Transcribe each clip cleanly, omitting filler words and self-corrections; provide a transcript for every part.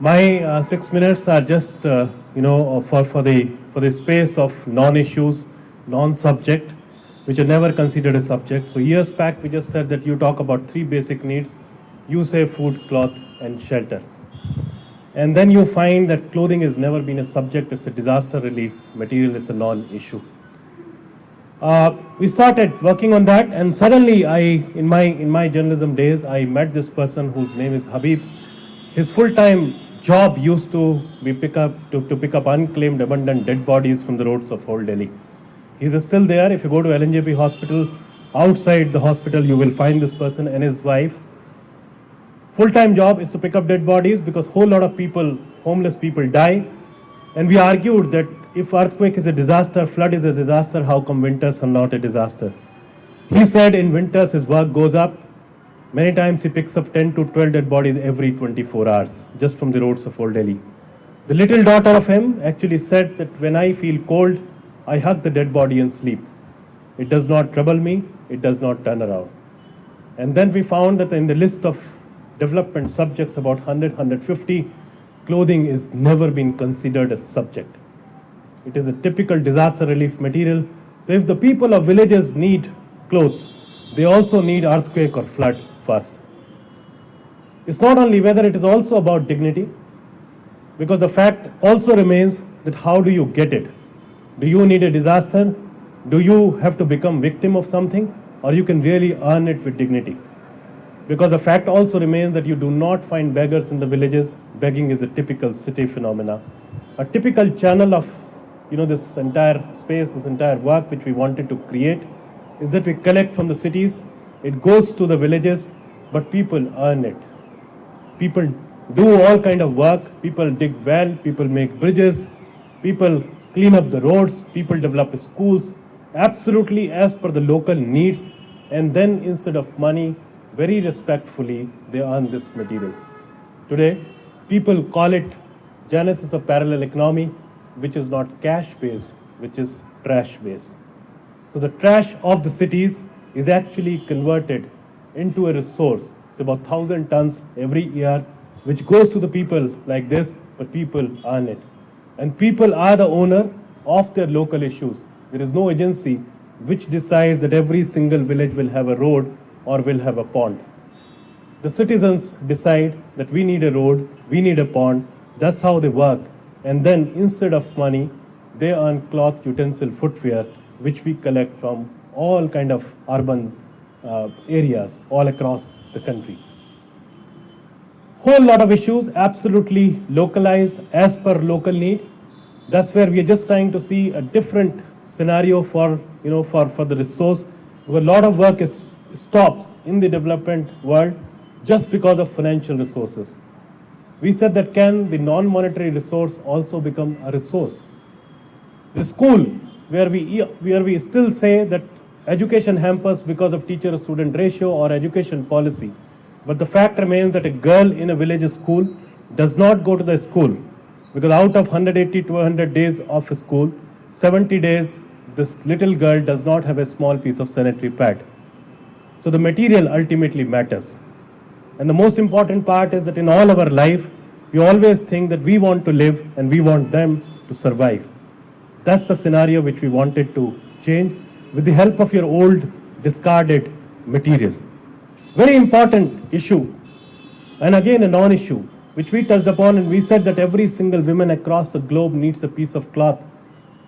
My 6 minutes are just, for the space of non-issues, non-subject, which are never considered a subject. So years back, we just said that you talk about three basic needs. You say food, cloth, and shelter. And then you find that clothing has never been a subject. It's a disaster relief material. It's a non-issue. We started working on that, and suddenly, in my journalism days, I met this person whose name is Habib. His full-time job used to be pick up unclaimed, abandoned dead bodies from the roads of old Delhi. He's still there. If you go to LNJP hospital, outside the hospital, you will find this person and his wife. Full-time job is to pick up dead bodies because whole lot of people, homeless people, die. And we argued that if earthquake is a disaster, flood is a disaster, how come winters are not a disaster? He said in winters his work goes up. Many times he picks up 10 to 12 dead bodies every 24 hours, just from the roads of old Delhi. The little daughter of him actually said that when I feel cold, I hug the dead body and sleep. It does not trouble me, it does not turn around. And then we found that in the list of development subjects, about 100, 150, clothing is never been considered a subject. It is a typical disaster relief material. So if the people of villages need clothes, they also need earthquake or flood first. It's not only weather, it is also about dignity, because the fact also remains that how do you get it? Do you need a disaster? Do you have to become victim of something? Or you can really earn it with dignity? Because the fact also remains that you do not find beggars in the villages. Begging is a typical city phenomena. A typical channel of this entire space, this entire work which we wanted to create is that we collect from the cities, it goes to the villages, but people earn it. People do all kind of work, people dig well, people make bridges, people clean up the roads, people develop schools, absolutely as per the local needs, and then instead of money, very respectfully, they earn this material. Today, people call it genesis of parallel economy, which is not cash-based, which is trash-based. So the trash of the cities is actually converted into a resource. It's about 1,000 tons every year, which goes to the people like this, but people earn it. And people are the owner of their local issues. There is no agency which decides that every single village will have a road or will have a pond. The citizens decide that we need a road, we need a pond. That's how they work. And then instead of money, they earn cloth, utensil, footwear, which we collect from all kind of urban areas all across the country. Whole lot of issues, absolutely localized as per local need. That's where we are just trying to see a different scenario for the resource. Because a lot of work stops in the development world just because of financial resources. We said that can the non-monetary resource also become a resource? The school, where we still say that education hampers because of teacher-student ratio or education policy. But the fact remains that a girl in a village school does not go to the school because out of 180 to 100 days of school, 70 days, this little girl does not have a small piece of sanitary pad. So the material ultimately matters. And the most important part is that in all our life, we always think that we want to live and we want them to survive. That's the scenario which we wanted to change with the help of your old discarded material. Very important issue, and again a non-issue, which we touched upon, and we said that every single woman across the globe needs a piece of cloth,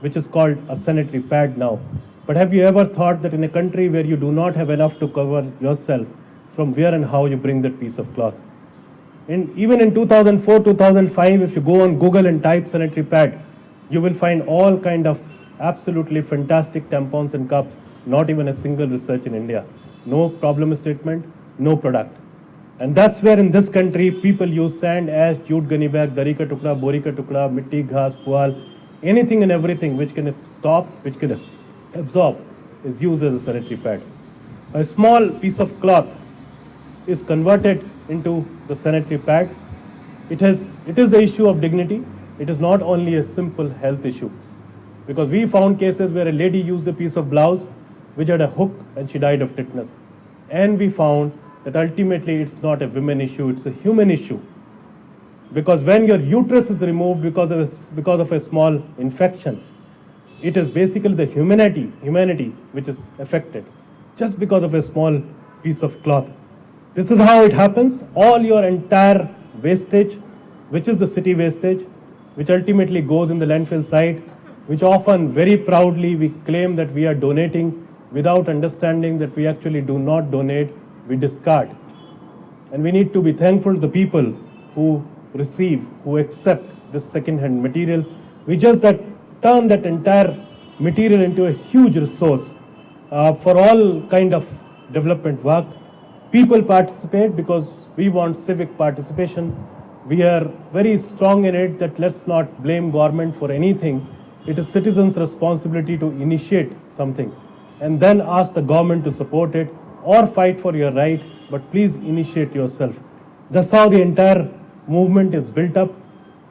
which is called a sanitary pad now. But have you ever thought that in a country where you do not have enough to cover yourself, from where and how you bring that piece of cloth? Even in 2004, 2005, if you go on Google and type sanitary pad, you will find all kind of absolutely fantastic tampons and cups, not even a single research in India. No problem statement, no product. And that's where in this country, people use sand, ash, jute gunny bag, dari ka tukda, bori ka tukda, mitti, ghas, pual, anything and everything which can stop, which can absorb, is used as a sanitary pad. A small piece of cloth is converted into the sanitary pad. It is the issue of dignity. It is not only a simple health issue. Because we found cases where a lady used a piece of blouse which had a hook and she died of tetanus. And we found that ultimately it's not a women issue, it's a human issue. Because when your uterus is removed because of a small infection, it is basically the humanity which is affected just because of a small piece of cloth. This is how it happens. All your entire wastage, which is the city wastage, which ultimately goes in the landfill site, which often very proudly we claim that we are donating without understanding that we actually do not donate, we discard. And we need to be thankful to the people who receive, who accept this second-hand material. We just turn that entire material into a huge resource for all kind of development work. People participate because we want civic participation. We are very strong in it that let's not blame government for anything. It is citizens' responsibility to initiate something and then ask the government to support it or fight for your right, but please initiate yourself. That's how the entire movement is built up.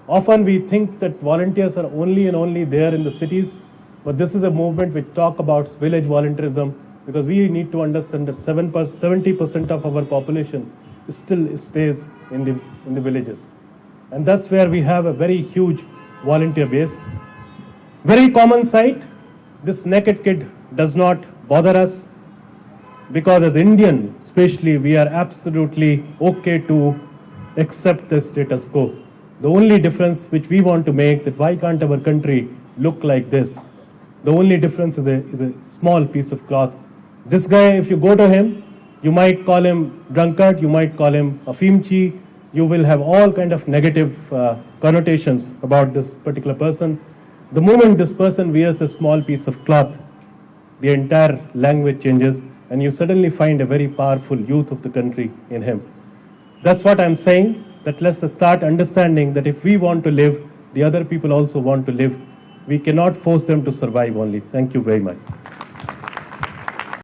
Often we think that volunteers are only and only there in the cities, but this is a movement which talk about village volunteerism, because we need to understand that 70% of our population still stays in the villages. And that's where we have a very huge volunteer base. Very common sight, this naked kid does not bother us, because as Indian, especially, we are absolutely okay to accept the status quo. The only difference which we want to make, that why can't our country look like this? The only difference is a small piece of cloth. This guy, if you go to him, you might call him drunkard, you might call him a fimchi, you will have all kind of negative connotations about this particular person. The moment this person wears a small piece of cloth, the entire language changes, and you suddenly find a very powerful youth of the country in him. That's what I'm saying, that let's start understanding that if we want to live, the other people also want to live. We cannot force them to survive only. Thank you very much.